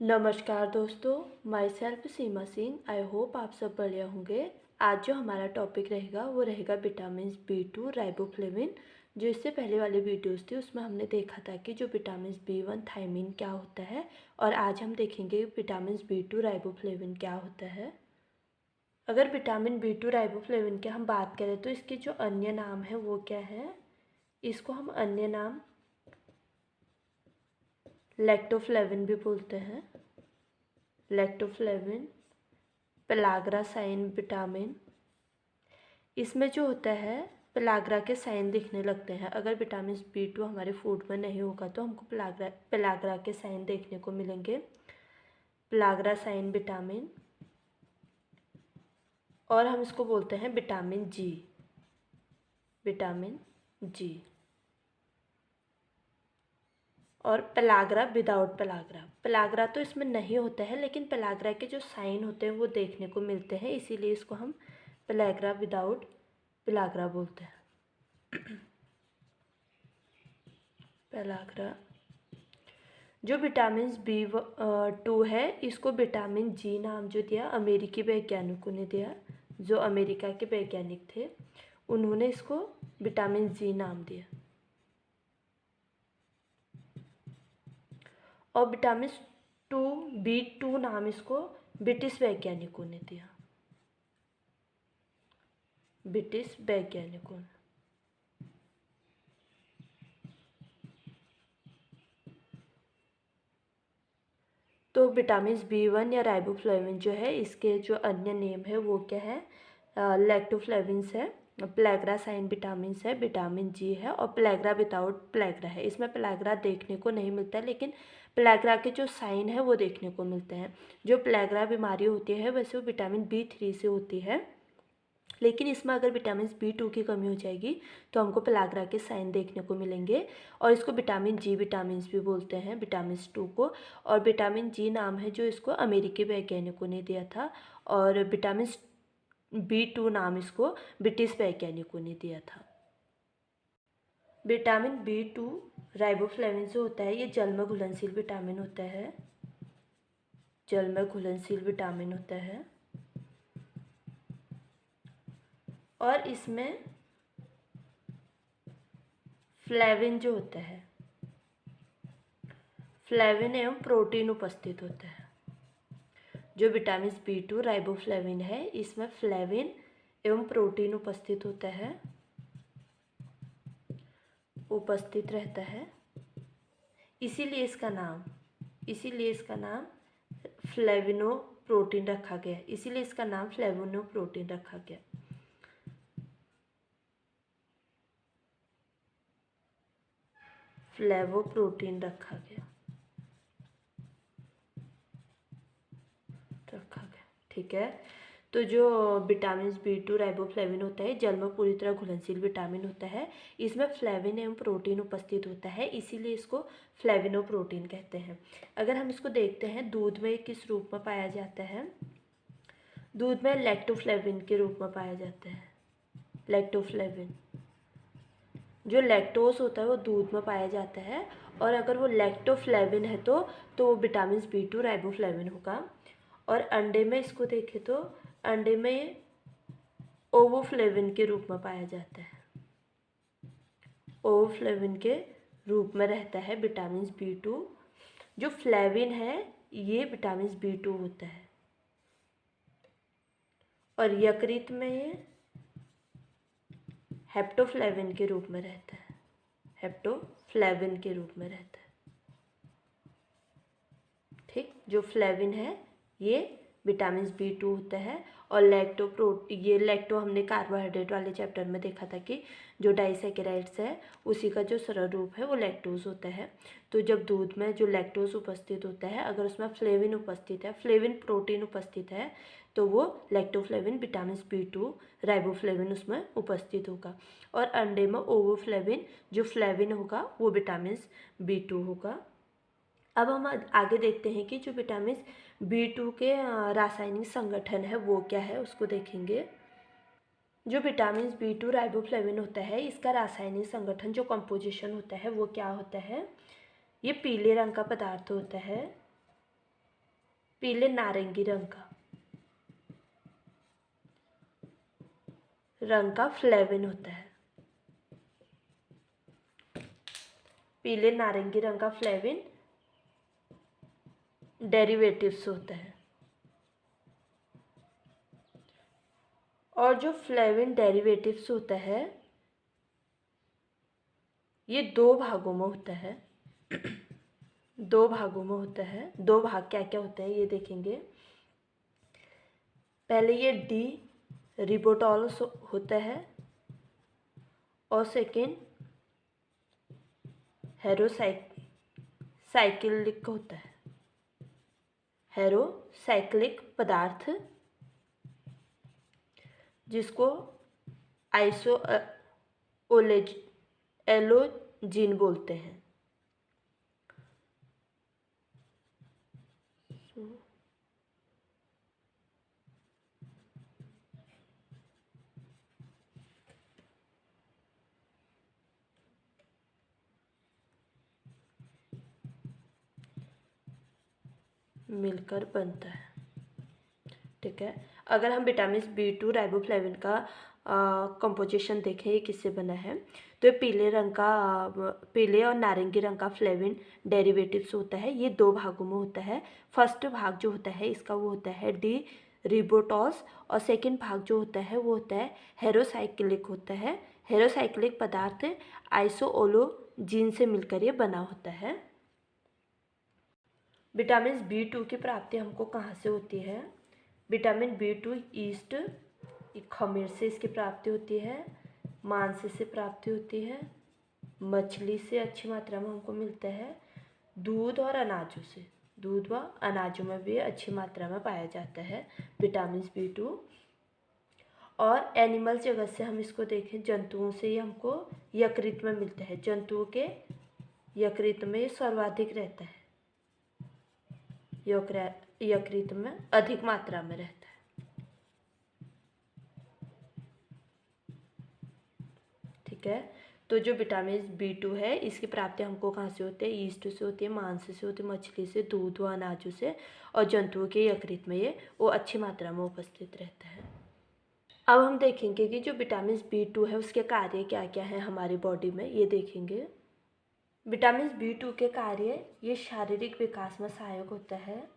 नमस्कार दोस्तों, my self Seema Singh. I hope आप सब बढ़िया होंगे। आज जो हमारा टॉपिक रहेगा वो रहेगा विटामिन B2 राइबोफ्लेविन। जो इससे पहले वाली वीडियोस थी उसमें हमने देखा था कि जो विटामिन B1 थायमिन क्या होता है, और आज हम देखेंगे विटामिन B2 राइबोफ्लेविन क्या होता है। अगर विटामिन B2 राइबोफ्लेविन की हम बात करें तो इसके जो अन्य नाम है वो क्या है। इसको हम अन्य नाम लैक्टोफ्लेविन भी बोलते हैं। लैक्टोफ्लेविन, पेलाग्रा साइन विटामिन। इसमें जो होता है पेलाग्रा के साइन दिखने लगते हैं। अगर विटामिन B2 हमारे फूड में नहीं होगा तो हमको पेलाग्रा के साइन देखने को मिलेंगे। पेलाग्रा साइन विटामिन, और हम इसको बोलते हैं विटामिन जी। विटामिन जी। और पेलाग्रा विदाउट पेलाग्रा। पेलाग्रा तो इसमें नहीं होता है, लेकिन पेलाग्रा के जो साइन होते हैं वो देखने को मिलते हैं, इसीलिए इसको हम पेलाग्रा विदाउट पेलाग्रा बोलते हैं। पेलाग्रा। जो विटामिन B2 है इसको विटामिन जी नाम जो दिया अमेरिकी वैज्ञानिकों ने दिया। जो अमेरिका के वैज्ञानिक थे उन्होंने इसको विटामिन जी नाम दिया। और विटामिन B2 नाम इसको ब्रिटिश वैज्ञानिकों ने दिया। ब्रिटिश वैज्ञानिकों ने। तो विटामिन B1 या राइबोफ्लेविन जो है इसके जो अन्य नेम है वो क्या है। लैक्टोफ्लेविन्स है, पेलाग्रा साइन विटामिन्स है, विटामिन जी है, और पेलाग्रा विदाउट पेलाग्रा है। इसमें पेलाग्रा देखने को नहीं मिलता है, लेकिन पेलाग्रा के जो साइन है वो देखने को मिलते हैं। जो पेलाग्रा बीमारी होती है वैसे वो विटामिन B3 से होती है, लेकिन इसमें अगर विटामिन B2 की कमी हो जाएगी तो हमको पेलाग्रा के साइन देखने को मिलेंगे। और इसको विटामिन जी विटामिन भी बोलते हैं, विटामिन 2 को। और विटामिन जी नाम है जो इसको अमेरिकी वैज्ञानिकों ने दिया था, और विटामिन B2 नाम इसको ब्रिटिश वैज्ञानिकों ने दिया था। विटामिन B2 राइबोफ्लेविन जो होता है ये जल में घुलनशील विटामिन होता है। जल में घुलनशील विटामिन होता है, और इसमें फ्लेविन जो होता है, फ्लेविन एवं प्रोटीन उपस्थित होता है। जो विटामिन B2 राइबोफ्लेविन है इसमें फ्लेविन एवं प्रोटीन उपस्थित होता है, उपस्थित रहता है। इसीलिए इसका नाम फ्लेविनो प्रोटीन रखा गया। इसीलिए इसका नाम फ्लेविनो प्रोटीन रखा गया। फ्लेवो प्रोटीन रखा गया। ठीक है। तो जो विटामिन B2 राइबोफ्लेविन होता है जल में पूरी तरह घुलनशील विटामिन होता है। इसमें फ्लेविन एवं प्रोटीन उपस्थित होता है, इसीलिए इसको फ्लेविनो प्रोटीन कहते हैं। अगर हम इसको देखते हैं दूध में किस रूप में पाया जाता है। दूध में लैक्टोफ्लेविन के रूप में पाया जाता है। लैक्टोफ्लेविन। जो लैक्टोज होता है वो दूध में पाया जाता है, और अगर वो लैक्टोफ्लेविन है तो विटामिन B2 राइबोफ्लेविन होगा। और अंडे में इसको देखें तो अंडे में ओवोफ्लेविन के रूप में पाया जाता है। ओवोफ्लेविन के रूप में रहता है विटामिन B2। जो फ्लेविन है ये विटामिन B2 होता है, और यकृत में ये हेप्टोफ्लेविन के रूप में रहता है। हेप्टोफ्लेविन के रूप में रहता है। ठीक। जो फ्लेविन है ये विटामिन B2 होता है। और ये लैक्टो हमने कार्बोहाइड्रेट वाले चैप्टर में देखा था कि जो डाइसैकेराइड्स है उसी का जो सरल रूप है वो लैक्टोज होता है। तो जब दूध में जो लैक्टोज उपस्थित होता है अगर उसमें फ्लेविन उपस्थित है, फ्लेविन प्रोटीन उपस्थित है, तो वो लैक्टोफ्लेविन विटामिन B2 राइबोफ्लेविन उसमें उपस्थित होगा। और अंडे में ओवोफ्लेविन जो फ्लेविन होगा वो विटामिन B2 होगा। अब हम आगे देखते हैं कि जो विटामिन B2 के रासायनिक संगठन है वो क्या है उसको देखेंगे। जो विटामिन B2 राइबोफ्लेविन होता है इसका रासायनिक संगठन जो कंपोजिशन होता है वो क्या होता है। ये पीले रंग का पदार्थ होता है। पीले नारंगी रंग का फ्लेविन होता है। पीले नारंगी रंग का फ्लेविन डेरिवेटिव्स होता है। और जो फ्लेविन डेरिवेटिव्स होता है ये दो भागों में होता है। दो भागों में होता है। दो भाग क्या क्या होते हैं ये देखेंगे। पहले ये डी रिबोटॉल होता है और सेकेंड हेरोसाइक्लिक होता है। हेरोसाइक्लिक पदार्थ जिसको एलोजीन बोलते हैं। मिलकर बनता है। ठीक है, अगर हम विटामिन B2 राइबोफ्लेविन का कंपोजिशन देखें ये किससे बना है, तो ये पीले और नारंगी रंग का फ्लेविन डेरिवेटिव्स होता है। ये दो भागों में होता है। फर्स्ट भाग जो होता है इसका वो होता है डी रिबोटॉस और सेकंड भाग जो होता है वो होता है हेरोसाइक्लिक होता है। हेरोसाइक्लिक पदार्थ आइसोओलोजीन से मिलकर ये बना होता है। विटामिन B2 की प्राप्ति हमको कहाँ से होती है? विटामिन B2 ईस्ट खमीर से इसकी प्राप्ति होती है, मांस से प्राप्ति होती है, मछली से अच्छी मात्रा में हमको मिलता है, दूध और अनाजों से, दूध व अनाजों में भी अच्छी मात्रा में पाया जाता है विटामिन B2। और एनिमल जगत से हम इसको देखें, जंतुओं से ये हमको यकृत में मिलता है। जंतुओं के यकृत में ये सर्वाधिक रहता है, यकृत में अधिक मात्रा में रहता है। ठीक है, तो जो विटामिन B2 है इसकी प्राप्ति हमको कहाँ से होती है? ईस्ट से होती है, मांस से होती है, मछली से, दूध व अनाजों से, और जंतुओं के यकृत में ये वो अच्छी मात्रा में उपस्थित रहता है। अब हम देखेंगे कि जो विटामिन B2 है उसके कार्य क्या क्या हैं हमारी बॉडी में, ये देखेंगे। विटामिन B2 के कार्य, ये शारीरिक विकास में सहायक होता है,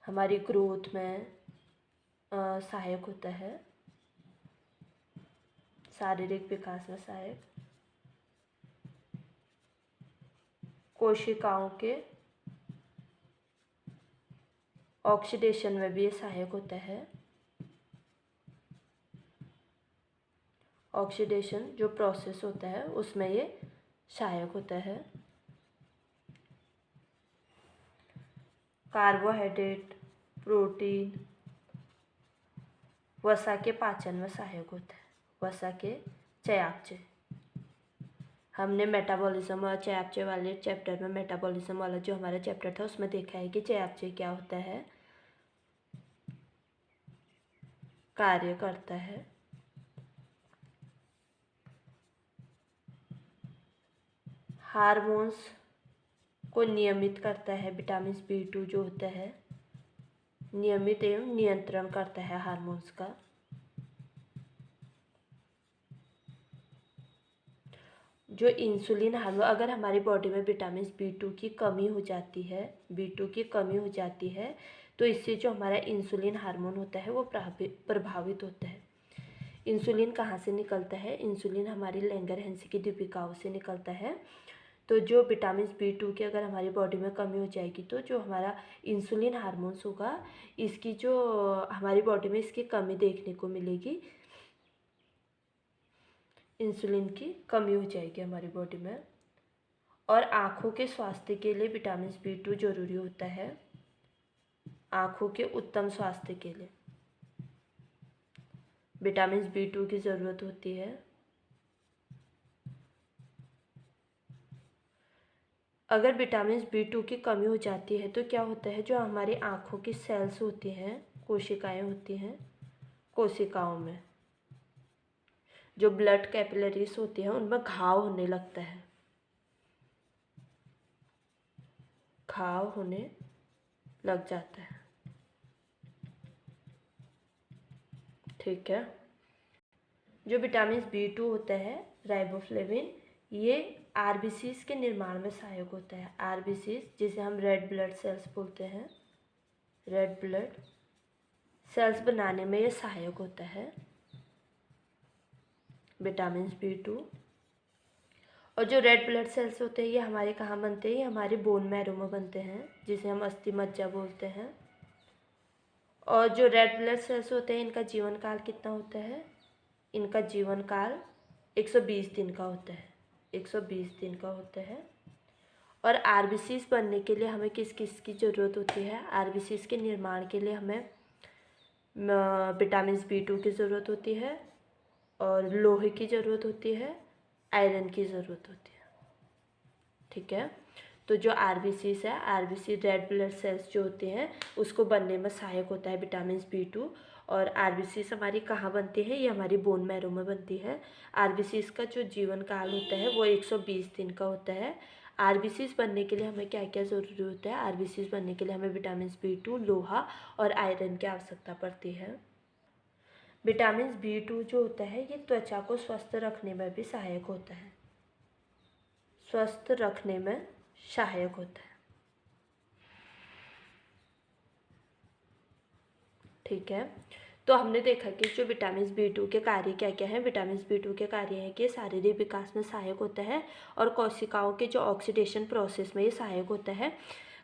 हमारी ग्रोथ में सहायक होता है, शारीरिक विकास में सहायक, कोशिकाओं के ऑक्सीडेशन में भी ये सहायक होता है। ऑक्सीडेशन जो प्रोसेस होता है उसमें ये सहायक होता है। कार्बोहाइड्रेट, प्रोटीन, वसा के पाचन में सहायक होता है, वसा के चयापचय। हमने मेटाबॉलिज्म और चयापचय वाले चैप्टर में, मेटाबॉलिज्म वाला जो हमारा चैप्टर था उसमें देखा है कि चयापचय क्या होता है, कार्य करता है। हार्मोन्स को नियमित करता है विटामिन B2 जो होता है, नियमित एवं नियंत्रण करता है हार्मोन्स का। जो इंसुलिन हार्मोन, अगर हमारी बॉडी में विटामिन B2 की कमी हो जाती है, B2 की कमी हो जाती है तो इससे जो हमारा इंसुलिन हार्मोन होता है वो प्रभावित होता है। इंसुलिन कहाँ से निकलता है? इंसुलिन हमारी लैंगरहैंस की दीपिकाओं से निकलता है। तो जो विटामिन B2 की अगर हमारी बॉडी में कमी हो जाएगी तो जो हमारा इंसुलिन हार्मोन्स होगा इसकी जो हमारी बॉडी में इसकी कमी देखने को मिलेगी, इंसुलिन की कमी हो जाएगी हमारी बॉडी में। और आँखों के स्वास्थ्य के लिए विटामिन B2 जरूरी होता है, आँखों के उत्तम स्वास्थ्य के लिए विटामिन B2 की ज़रूरत होती है। अगर विटामिन B2 की कमी हो जाती है तो क्या होता है, जो हमारी आँखों की सेल्स होती हैं, कोशिकाएं होती हैं, कोशिकाओं में जो ब्लड कैपिलरीज होती हैं उनमें घाव होने लगता है, घाव होने लग जाता है। ठीक है। जो विटामिन B2 होता है राइबोफ्लेविन, ये आरबीसीज के निर्माण में सहायक होता है। आरबीसीज जिसे हम रेड ब्लड सेल्स बोलते हैं, रेड ब्लड सेल्स बनाने में ये सहायक होता है विटामिन B2। और जो रेड ब्लड सेल्स होते हैं ये हमारे कहाँ बनते हैं? ये हमारे बोन मैरो में बनते हैं, जिसे हम अस्थि मज्जा बोलते हैं। और जो रेड ब्लड सेल्स होते हैं इनका जीवन काल कितना होता है? इनका जीवन काल 120 दिन का होता है, 120 दिन का होता है। और आरबीसीज बनने के लिए हमें किस किस की ज़रूरत होती है? आरबीसीज के निर्माण के लिए हमें विटामिन B2 की ज़रूरत होती है, और लोहे की ज़रूरत होती है, आयरन की ज़रूरत होती है। ठीक है। तो जो आरबीसीज है, आरबीसी रेड ब्लड सेल्स जो होते हैं उसको बनने में सहायक होता है विटामिन B2। और आरबीसीज हमारी कहाँ बनती है? ये हमारी बोन मैरो में बनती है। आरबीसीज का जो जीवन काल होता है वो 120 दिन का होता है। आरबीसीज बनने के लिए हमें क्या क्या ज़रूरी होता है? आरबीसीज बनने के लिए हमें विटामिन B2, लोहा और आयरन की आवश्यकता पड़ती है। विटामिन B2 जो होता है ये त्वचा को स्वस्थ रखने में भी सहायक होता है, स्वस्थ रखने में सहायक होता है। ठीक है। तो हमने देखा कि जो विटामिन B2 के कार्य क्या क्या हैं। विटामिन B2 के कार्य हैं कि शारीरिक विकास में सहायक होता है और कोशिकाओं के जो ऑक्सीडेशन प्रोसेस में ये सहायक होता है।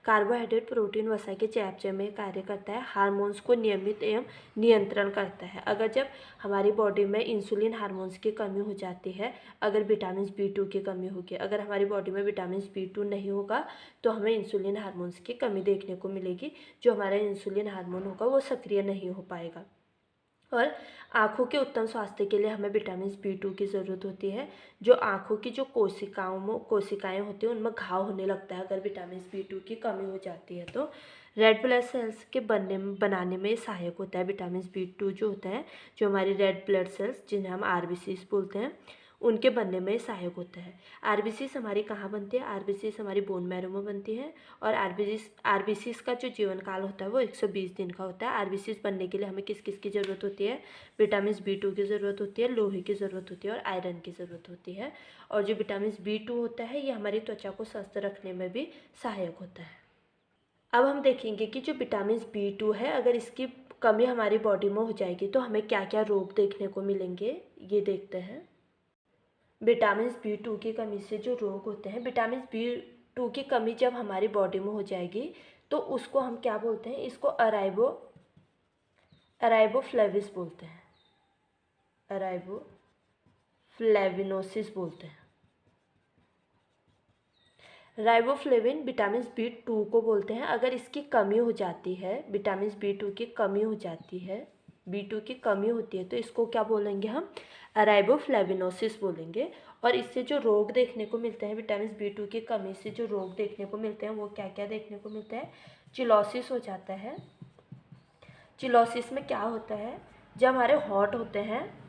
कार्बोहाइड्रेट, प्रोटीन, वसा के चयापचय में कार्य करता है। हार्मोन्स को नियमित एवं नियंत्रण करता है। अगर जब हमारी बॉडी में इंसुलिन हार्मोन्स की कमी हो जाती है, अगर विटामिन B2 की कमी होगी, अगर हमारी बॉडी में विटामिन B2 नहीं होगा तो हमें इंसुलिन हार्मोन्स की कमी देखने को मिलेगी। जो हमारा इंसुलिन हार्मोन होगा वो सक्रिय नहीं हो पाएगा। और आँखों के उत्तम स्वास्थ्य के लिए हमें विटामिन B2 की ज़रूरत होती है। जो आँखों की जो कोशिकाएं होती हैं उनमें घाव होने लगता है अगर विटामिन B2 की कमी हो जाती है तो। रेड ब्लड सेल्स के बनाने में सहायक होता है विटामिन B2 जो होता है। जो हमारी रेड ब्लड सेल्स जिन्हें हम आरबीसीज बोलते हैं उनके बनने में सहायक होता है। आरबीसीज हमारी कहाँ बनती है? आरबीसीज हमारी बोन मैरो में बनती है। और आरबीसीज का जो जीवन काल होता है वो 120 दिन का होता है। आरबीसीज बनने के लिए हमें किस किस की ज़रूरत होती है? विटामिन B2 की ज़रूरत होती है, लोहे की ज़रूरत होती है और आयरन की ज़रूरत होती है। और जो विटामिन B2 होता है ये हमारी त्वचा को स्वस्थ रखने में भी सहायक होता है। अब हम देखेंगे कि जो विटामिन B2 है अगर इसकी कमी हमारी बॉडी में हो जाएगी तो हमें क्या क्या रोग देखने को मिलेंगे, ये देखते हैं। विटामिन B2 की कमी से जो रोग होते हैं, विटामिन B2 की कमी जब हमारी बॉडी में हो जाएगी तो उसको हम क्या बोलते हैं? इसको अराइबोफ्लेविस बोलते हैं, अराइबोफ्लेविनोसिस बोलते हैं। राइबोफ्लेविन विटामिन B2 को बोलते हैं। अगर इसकी कमी हो जाती है, विटामिन B2 की कमी हो जाती है, B2 की कमी होती है तो इसको क्या बोलेंगे हम? राइबोफ्लेविनोसिस बोलेंगे। और इससे जो रोग देखने को मिलते हैं, विटामिन B2 की कमी से जो रोग देखने को मिलते हैं वो क्या क्या देखने को मिलता है? चिलोसिस हो जाता है। चिलोसिस में क्या होता है? जब हमारे हॉट होते हैं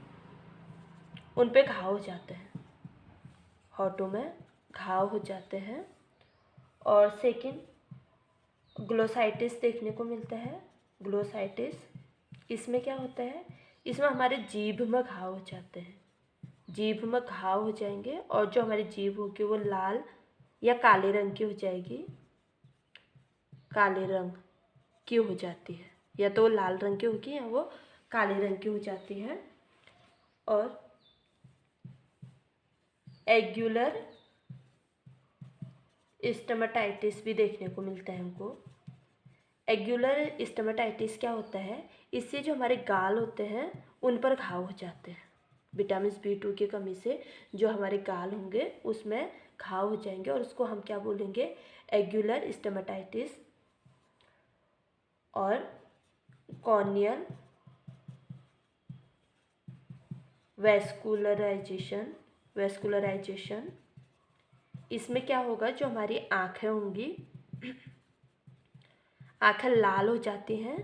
उन पे घाव हो जाते हैं, हॉटों में घाव हो जाते हैं। और सेकंड ग्लोसाइटिस देखने को मिलता है। ग्लोसाइटिस इसमें क्या होता है? इसमें हमारे जीभ में घाव हो जाते हैं, जीभ में घाव हो जाएंगे और जो हमारी जीभ होगी वो लाल या काले रंग की हो जाएगी, काले रंग की हो जाती है, या तो वो लाल रंग की होगी या वो काले रंग की हो जाती है। और एग्युलर स्टमटाइटिस भी देखने को मिलता है हमको। एग्युलर स्टमटाइटिस क्या होता है? इससे जो हमारे गाल होते हैं उन पर घाव हो जाते हैं। विटामिन B2 की कमी से जो हमारे गाल होंगे उसमें घाव हो जाएंगे और उसको हम क्या बोलेंगे? एग्युलर स्टमटाइटिस। और कॉर्नियल वैस्कुलराइजेशन इसमें क्या होगा? जो हमारी आँखें होंगी, आँखें लाल हो जाती हैं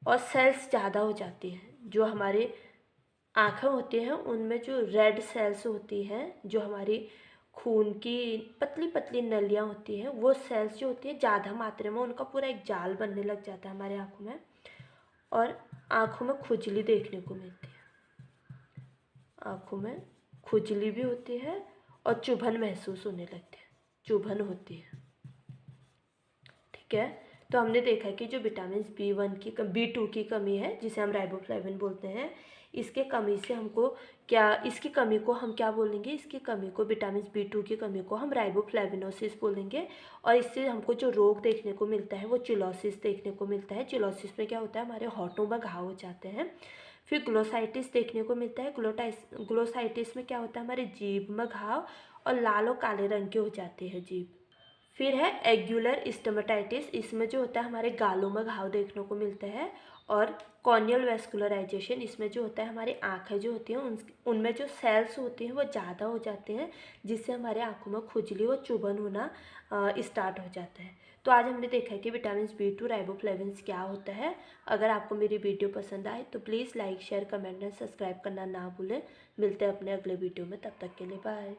और सेल्स ज़्यादा हो जाती हैं। जो हमारी आँखें होती हैं उनमें जो रेड सेल्स होती हैं, जो हमारी खून की पतली पतली नलियाँ होती हैं, वो सेल्स जो होती हैं ज़्यादा मात्रा में, उनका पूरा एक जाल बनने लग जाता है हमारे आँखों में, और आँखों में खुजली देखने को मिलती है। आँखों में खुजली भी होती है और चुभन महसूस होने लगती है, चुभन होती है। ठीक है, तो हमने देखा कि जो विटामिन B2 की कमी है, जिसे हम राइबोफ्लेविन बोलते हैं, इसके कमी से हमको इसकी कमी को हम क्या बोलेंगे, इसकी कमी को, विटामिन B2 की कमी को हम राइबोफ्लेविनोसिस बोलेंगे। और इससे हमको जो रोग देखने को मिलता है वो चिलोसिस देखने को मिलता है। चिलोसिस में क्या होता है, हमारे होठों में घाव हो जाते हैं। फिर ग्लोसाइटिस देखने को मिलता है। ग्लोसाइटिस में क्या होता है, हमारे जीभ में घाव और लाल और काले रंग के हो जाते हैं जीभ। फिर है एग्युलर स्टोमेटाइटिस, इसमें जो होता है हमारे गालों में घाव देखने को मिलता है। और कॉर्नियल वेस्कुलराइजेशन, इसमें जो होता है हमारी आँखें जो होती हैं उनमें जो सेल्स होती हैं वो ज़्यादा हो जाते हैं, जिससे हमारे आँखों में खुजली और चुभन होना स्टार्ट हो जाता है। तो आज हमने देखा है कि विटामिन B2 राइबोफ्लेविन्स क्या होता है। अगर आपको मेरी वीडियो पसंद आए तो please like share comment and subscribe करना ना भूलें। मिलते हैं अपने अगले वीडियो में, तब तक के लिए बाय।